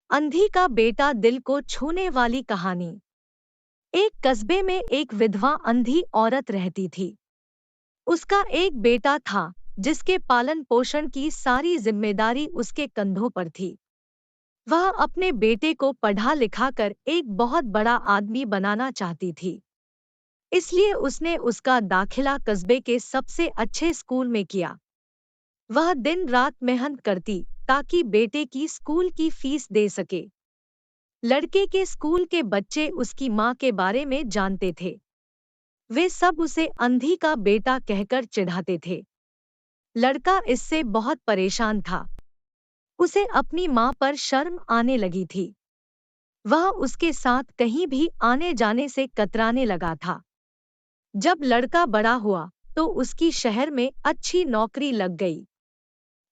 अंधी का बेटा, दिल को छूने वाली कहानी। एक कस्बे में एक विधवा अंधी औरत रहती थी। उसका एक बेटा था जिसके पालन पोषण की सारी जिम्मेदारी उसके कंधों पर थी। वह अपने बेटे को पढ़ा लिखा कर एक बहुत बड़ा आदमी बनाना चाहती थी। इसलिए उसने उसका दाखिला कस्बे के सबसे अच्छे स्कूल में किया। वह दिन रात मेहनत करती ताकि बेटे की स्कूल की फीस दे सके। लड़के के स्कूल के बच्चे उसकी माँ के बारे में जानते थे। वे सब उसे अंधी का बेटा कहकर चिढ़ाते थे। लड़का इससे बहुत परेशान था। उसे अपनी माँ पर शर्म आने लगी थी। वह उसके साथ कहीं भी आने जाने से कतराने लगा था। जब लड़का बड़ा हुआ तो उसकी शहर में अच्छी नौकरी लग गई।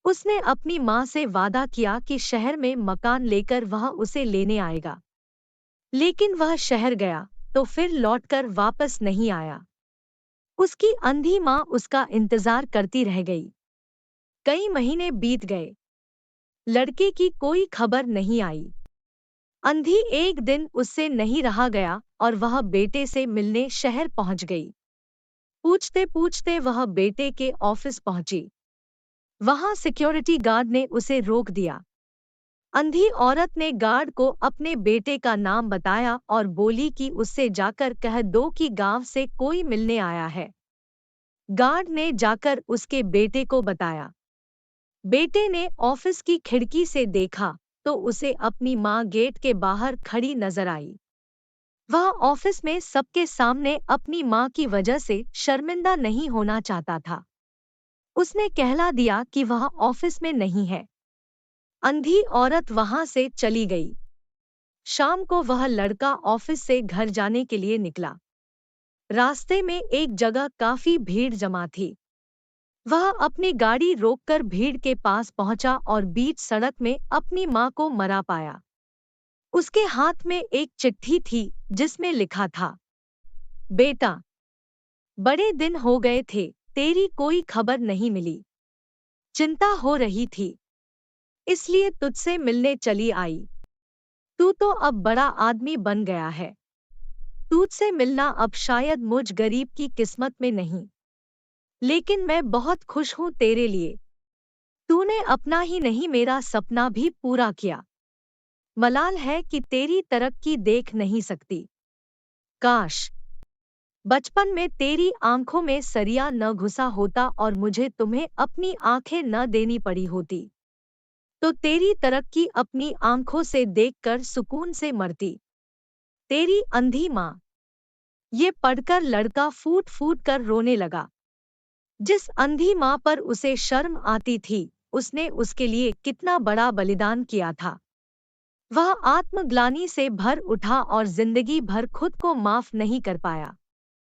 उसने अपनी माँ से वादा किया कि शहर में मकान लेकर वह उसे लेने आएगा। लेकिन वह शहर गया तो फिर लौटकर वापस नहीं आया। उसकी अंधी माँ उसका इंतजार करती रह गई। कई महीने बीत गए। लड़के की कोई खबर नहीं आई। अंधी एक दिन उससे नहीं रहा गया और वह बेटे से मिलने शहर पहुंच गई। पूछते पूछते वह बेटे के ऑफिस पहुंची। वहां सिक्योरिटी गार्ड ने उसे रोक दिया। अंधी औरत ने गार्ड को अपने बेटे का नाम बताया और बोली कि उससे जाकर कह दो कि गांव से कोई मिलने आया है। गार्ड ने जाकर उसके बेटे को बताया। बेटे ने ऑफिस की खिड़की से देखा तो उसे अपनी माँ गेट के बाहर खड़ी नजर आई। वह ऑफिस में सबके सामने अपनी माँ की वजह से शर्मिंदा नहीं होना चाहता था। उसने कहला दिया कि वह ऑफिस में नहीं है। अंधी औरत वहां से चली गई। शाम को वह लड़का ऑफिस से घर जाने के लिए निकला। रास्ते में एक जगह काफी भीड़ जमा थी। वह अपनी गाड़ी रोककर भीड़ के पास पहुंचा और बीच सड़क में अपनी मां को मरा पाया। उसके हाथ में एक चिट्ठी थी जिसमें लिखा था, बेटा, बड़े दिन हो गए थे, तेरी कोई खबर नहीं मिली। चिंता हो रही थी, इसलिए तुझसे मिलने चली आई। तू तो अब बड़ा आदमी बन गया है। तुझसे मिलना अब शायद मुझ गरीब की किस्मत में नहीं, लेकिन मैं बहुत खुश हूं तेरे लिए। तूने अपना ही नहीं मेरा सपना भी पूरा किया। मलाल है कि तेरी तरक्की देख नहीं सकती। काश बचपन में तेरी आंखों में सरिया न घुसा होता और मुझे तुम्हें अपनी आंखें न देनी पड़ी होती, तो तेरी तरक्की अपनी आंखों से देखकर सुकून से मरती। तेरी अंधी माँ। ये पढ़कर लड़का फूट फूट कर रोने लगा। जिस अंधी माँ पर उसे शर्म आती थी, उसने उसके लिए कितना बड़ा बलिदान किया था। वह आत्मग्लानि से भर उठा और जिंदगी भर खुद को माफ नहीं कर पाया।